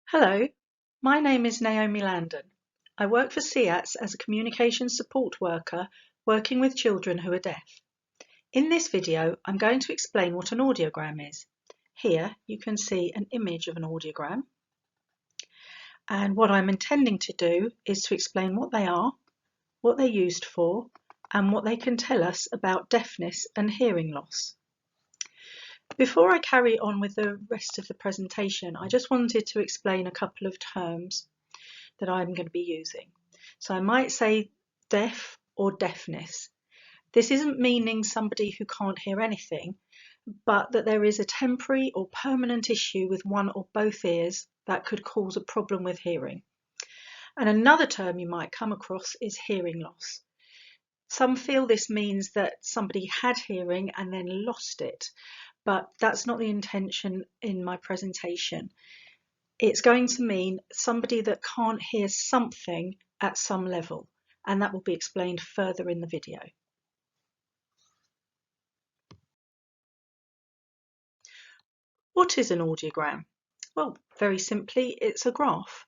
Hello, my name is Naomi Langdon. I work for SEATS as a communications support worker working with children who are deaf. In this video, I'm going to explain what an audiogram is. Here you can see an image of an audiogram. And what I'm intending to do is to explain what they are, what they're used for, and what they can tell us about deafness and hearing loss. Before I carry on with the rest of the presentation, I just wanted to explain a couple of terms that I'm going to be using. So I might say deaf or deafness. This isn't meaning somebody who can't hear anything, but that there is a temporary or permanent issue with one or both ears that could cause a problem with hearing. And another term you might come across is hearing loss. Some feel this means that somebody had hearing and then lost it, but that's not the intention in my presentation. It's going to mean somebody that can't hear something at some level, and that will be explained further in the video. What is an audiogram? Well, very simply, it's a graph.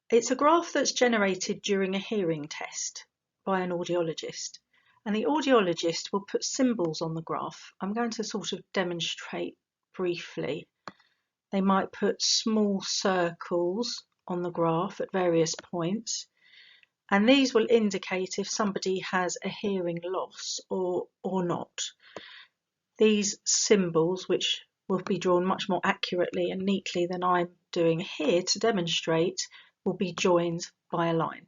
It's a graph that's generated during a hearing test by an audiologist, and the audiologist will put symbols on the graph. I'm going to sort of demonstrate briefly. They might put small circles on the graph at various points, and these will indicate if somebody has a hearing loss or not. These symbols, which will be drawn much more accurately and neatly than I'm doing here to demonstrate, will be joined by a line.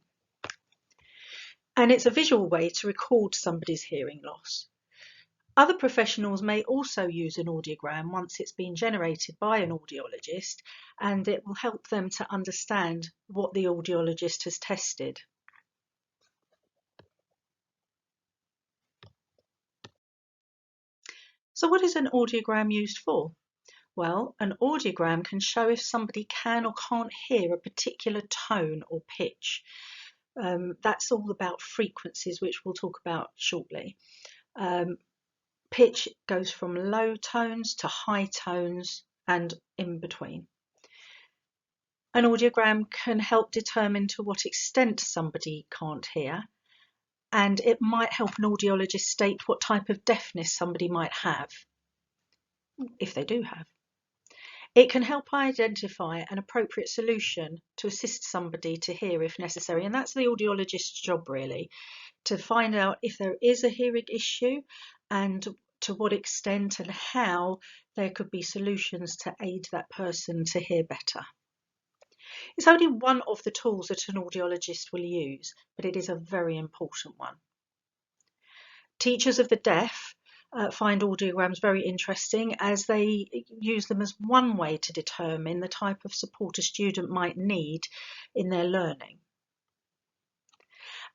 And it's a visual way to record somebody's hearing loss. Other professionals may also use an audiogram once it's been generated by an audiologist, and it will help them to understand what the audiologist has tested. So what is an audiogram used for? Well, an audiogram can show if somebody can or can't hear a particular tone or pitch. That's all about frequencies, which we'll talk about shortly. Pitch goes from low tones to high tones and in between. An audiogram can help determine to what extent somebody can't hear, and it might help an audiologist state what type of deafness somebody might have, if they do have. It can help identify an appropriate solution to assist somebody to hear if necessary, and that's the audiologist's job really, to find out if there is a hearing issue and to what extent and how there could be solutions to aid that person to hear better. It's only one of the tools that an audiologist will use, but it is a very important one. Teachers of the deaf find audiograms very interesting as they use them as one way to determine the type of support a student might need in their learning.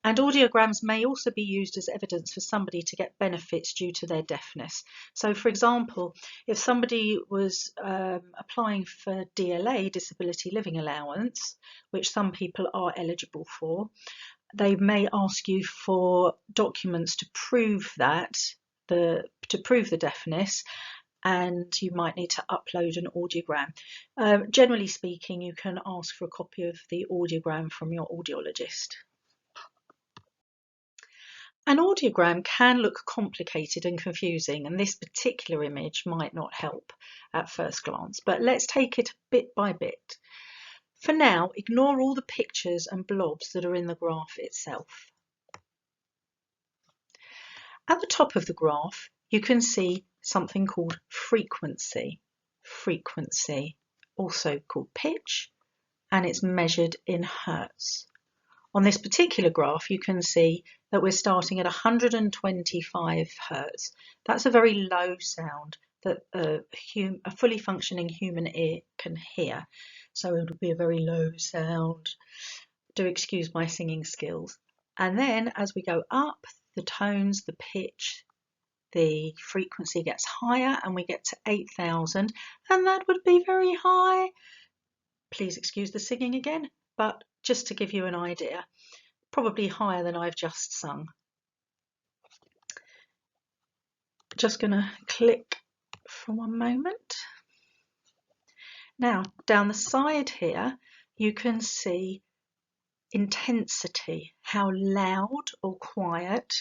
And audiograms may also be used as evidence for somebody to get benefits due to their deafness. So, for example, if somebody was applying for DLA, Disability Living Allowance, which some people are eligible for, they may ask you for documents to prove that, to prove the deafness, and you might need to upload an audiogram. Generally speaking, you can ask for a copy of the audiogram from your audiologist. An audiogram can look complicated and confusing, and this particular image might not help at first glance, but let's take it bit by bit. For now, ignore all the pictures and blobs that are in the graph itself. At the top of the graph, you can see something called frequency. Frequency, also called pitch, and it's measured in hertz. On this particular graph, you can see that we're starting at 125 hertz. That's a very low sound that a fully functioning human ear can hear. So it would be a very low sound. Do excuse my singing skills. And then as we go up, the tones, the pitch, the frequency gets higher and we get to 8,000, and that would be very high. Please excuse the singing again, but just to give you an idea, probably higher than I've just sung. Just going to click for one moment. Now, down the side here, you can see intensity, how loud or quiet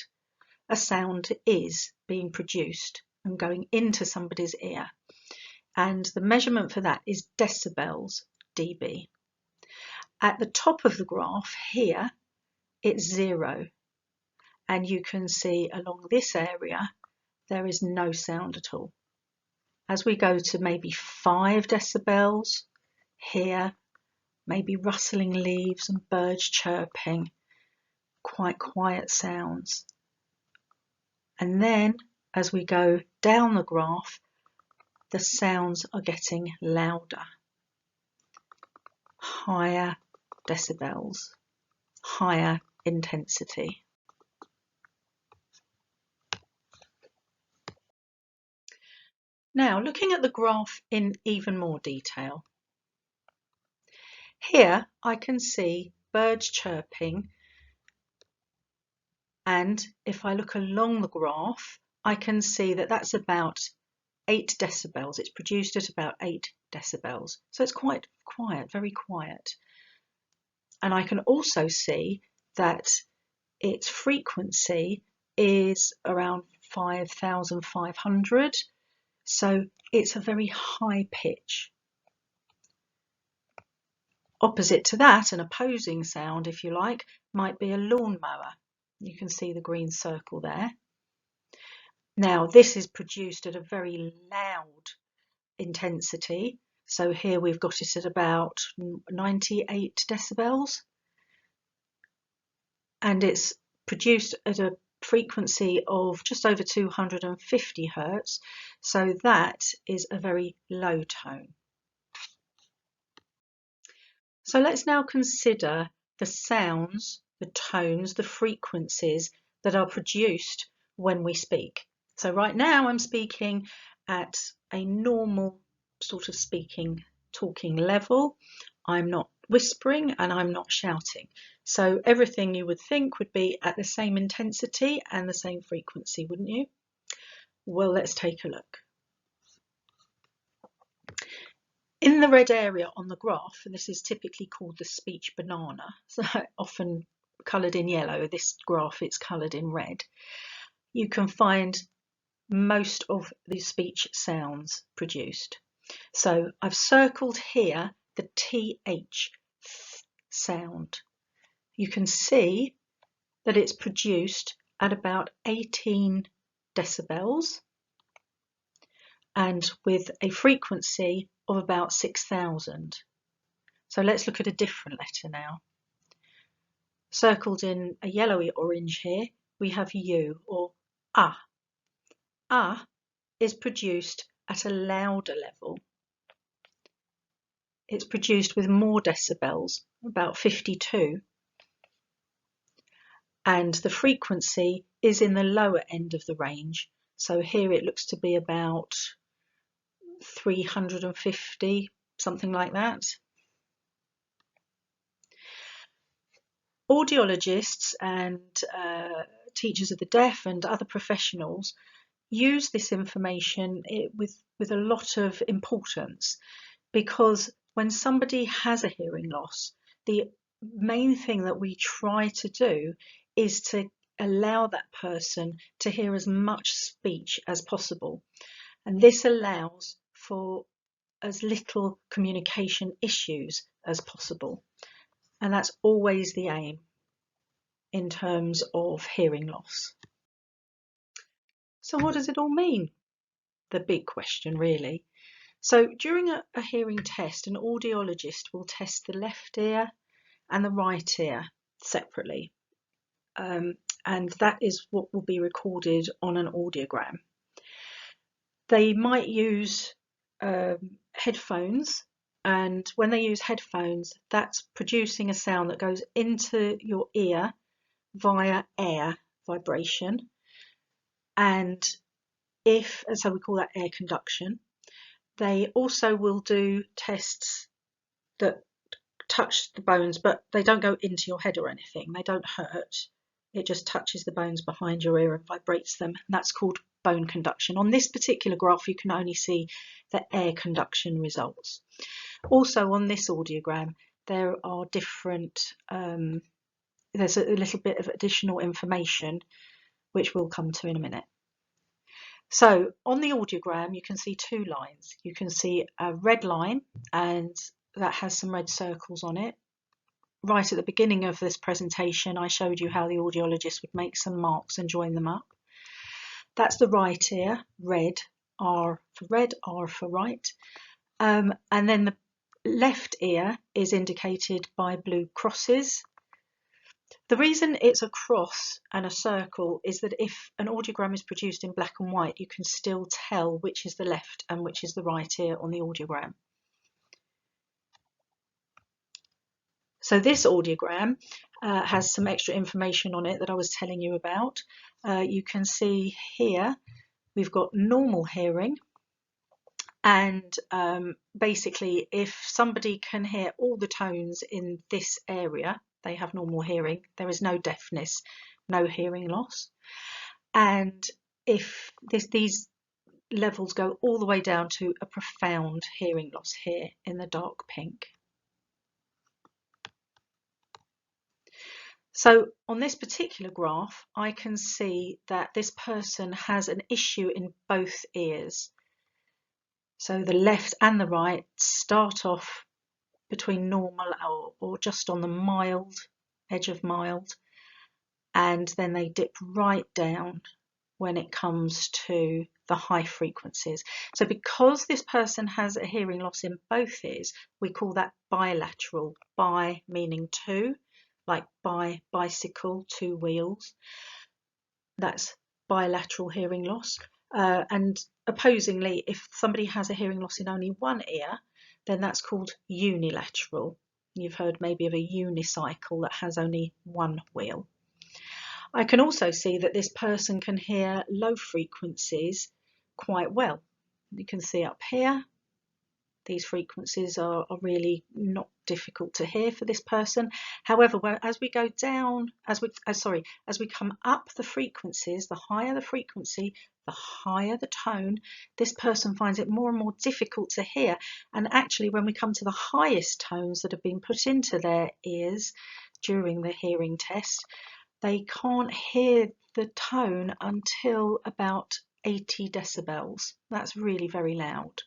a sound is being produced and going into somebody's ear. And the measurement for that is decibels, dB. At the top of the graph here, it's 0. And you can see along this area, there is no sound at all. As we go to maybe 5 decibels, here, maybe rustling leaves and birds chirping, quite quiet sounds. And then as we go down the graph, the sounds are getting louder, higher decibels, higher intensity. Now, looking at the graph in even more detail. Here I can see birds chirping, and if I look along the graph, I can see that that's about 8 decibels. It's produced at about 8 decibels. So it's quite quiet, very quiet. And I can also see that its frequency is around 5,500. So it's a very high pitch. Opposite to that, an opposing sound, if you like, might be a lawnmower. You can see the green circle there. Now, this is produced at a very loud intensity. So here we've got it at about 98 decibels. And it's produced at a frequency of just over 250 hertz. So that is a very low tone. So let's now consider the sounds, the tones, the frequencies that are produced when we speak. So right now I'm speaking at a normal sort of talking level. I'm not whispering and I'm not shouting. So everything you would think would be at the same intensity and the same frequency, wouldn't you? Well, let's take a look. In the red area on the graph, and this is typically called the speech banana, so often coloured in yellow, this graph it's coloured in red, you can find most of the speech sounds produced. So I've circled here the TH sound. You can see that it's produced at about 18 decibels and with a frequency of about 6,000. So let's look at a different letter now. Circled in a yellowy orange here, we have U or ah. Ah is produced at a louder level. It's produced with more decibels, about 52. And the frequency is in the lower end of the range. So here it looks to be about 350, something like that. Audiologists and teachers of the deaf and other professionals use this information with a lot of importance, because when somebody has a hearing loss, the main thing that we try to do is to allow that person to hear as much speech as possible. And this allows for as little communication issues as possible. And that's always the aim in terms of hearing loss. So what does it all mean? The big question, really. So during a hearing test, an audiologist will test the left ear and the right ear separately. And that is what will be recorded on an audiogram. They might use headphones, and when they use headphones, that's producing a sound that goes into your ear via air vibration. And so we call that air conduction. They also will do tests that touch the bones, but they don't go into your head or anything. They don't hurt. It just touches the bones behind your ear and vibrates them. And that's called bone conduction. On this particular graph, you can only see the air conduction results. Also on this audiogram, there are different, there's a little bit of additional information, which we'll come to in a minute. So on the audiogram, you can see two lines. You can see a red line, and that has some red circles on it. Right at the beginning of this presentation, I showed you how the audiologist would make some marks and join them up. That's the right ear, red, R for red, R for right. And then the left ear is indicated by blue crosses. The reason it's a cross and a circle is that if an audiogram is produced in black and white, you can still tell which is the left and which is the right ear on the audiogram. So this audiogram has some extra information on it that I was telling you about. You can see here we've got normal hearing, and basically if somebody can hear all the tones in this area, they have normal hearing. There is no deafness, no hearing loss. And if these levels go all the way down to a profound hearing loss here in the dark pink. So on this particular graph, I can see that this person has an issue in both ears. So the left and the right start off between normal or just on the mild, edge of mild, and then they dip right down when it comes to the high frequencies. So because this person has a hearing loss in both ears, we call that bilateral, bi meaning two, like bicycle, two wheels. That's bilateral hearing loss. And opposingly, if somebody has a hearing loss in only one ear, then that's called unilateral. You've heard maybe of a unicycle that has only one wheel. I can also see that this person can hear low frequencies quite well. You can see up here, these frequencies are really not difficult to hear for this person. However, as we go down, as we come up the frequencies, the higher the frequency, the higher the tone, this person finds it more and more difficult to hear. And actually, when we come to the highest tones that have been put into their ears during the hearing test, they can't hear the tone until about 80 decibels. That's really very loud.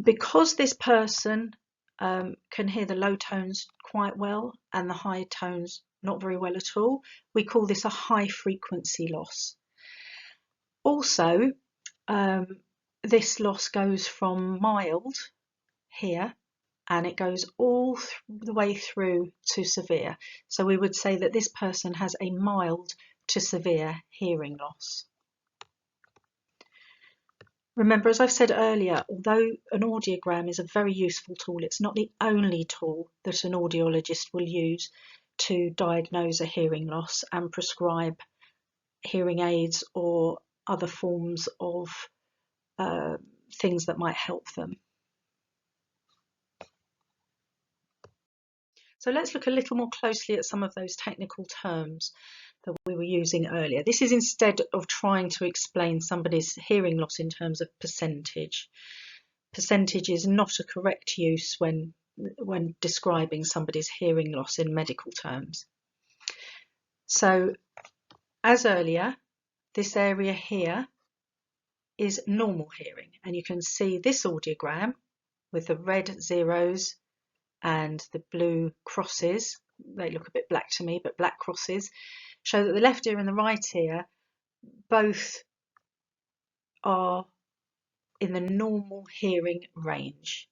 Because this person can hear the low tones quite well and the high tones not very well at all, we call this a high frequency loss. Also, this loss goes from mild here and it goes all the way through to severe. So we would say that this person has a mild to severe hearing loss. Remember, as I've said earlier, although an audiogram is a very useful tool, it's not the only tool that an audiologist will use to diagnose a hearing loss and prescribe hearing aids or other forms of things that might help them. So let's look a little more closely at some of those technical terms that we were using earlier. This is instead of trying to explain somebody's hearing loss in terms of percentage. Percentage is not a correct use when describing somebody's hearing loss in medical terms. So, as earlier, this area here is normal hearing, and you can see this audiogram with the red zeros and the blue crosses. They look a bit black to me, but black crosses show that the left ear and the right ear both are in the normal hearing range.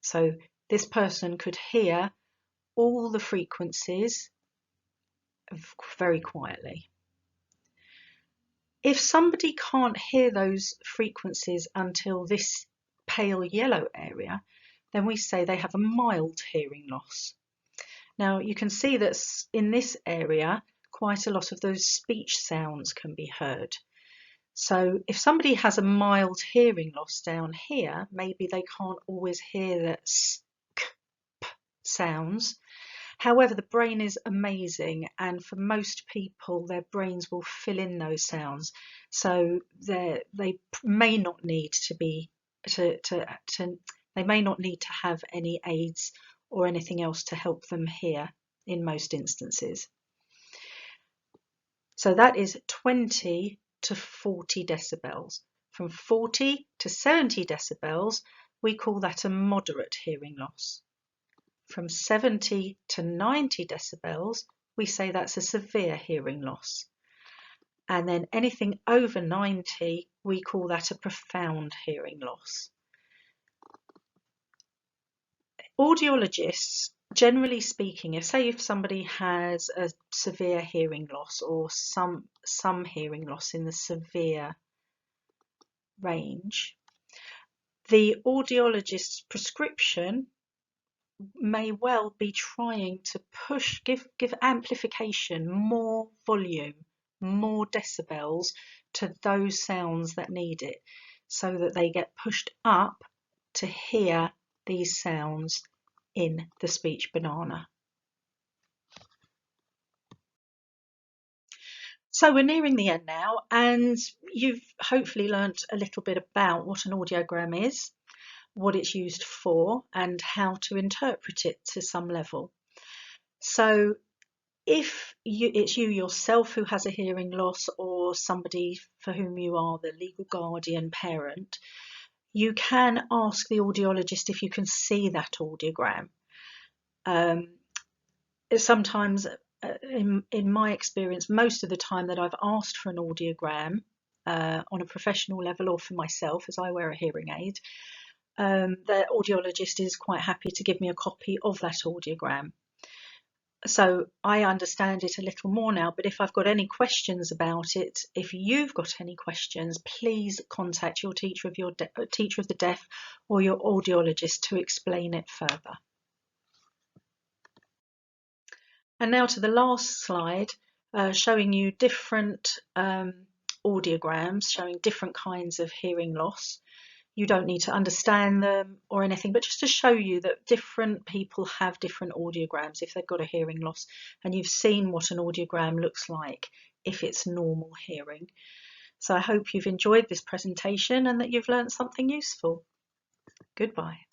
So this person could hear all the frequencies very quietly. If somebody can't hear those frequencies until this pale yellow area, then we say they have a mild hearing loss. Now you can see that in this area quite a lot of those speech sounds can be heard. So if somebody has a mild hearing loss down here, maybe they can't always hear the s, k, p sounds, However, the brain is amazing, and for most people, their brains will fill in those sounds. So they may not need to be they may not need to have any aids or anything else to help them hear in most instances. So that is 20 to 40 decibels. From 40 to 70 decibels, we call that a moderate hearing loss. From 70 to 90 decibels, we say that's a severe hearing loss. And then anything over 90, we call that a profound hearing loss. Audiologists, generally speaking, if somebody has a severe hearing loss or some hearing loss in the severe range, the audiologist's prescription may well be trying to give amplification, more volume, more decibels to those sounds that need it, so that they get pushed up to hear these sounds in the speech banana. So we're nearing the end now, and you've hopefully learnt a little bit about what an audiogram is, what it's used for, and how to interpret it to some level. So if it's you yourself who has a hearing loss, or somebody for whom you are the legal guardian parent, you can ask the audiologist if you can see that audiogram. Sometimes, in my experience, most of the time that I've asked for an audiogram on a professional level or for myself, as I wear a hearing aid, the audiologist is quite happy to give me a copy of that audiogram. So I understand it a little more now, but if I've got any questions about it, if you've got any questions, please contact your teacher of the deaf or your audiologist to explain it further. And now to the last slide, showing you different audiograms, showing different kinds of hearing loss. You don't need to understand them or anything, but just to show you that different people have different audiograms if they've got a hearing loss, and you've seen what an audiogram looks like if it's normal hearing. So I hope you've enjoyed this presentation and that you've learned something useful. Goodbye.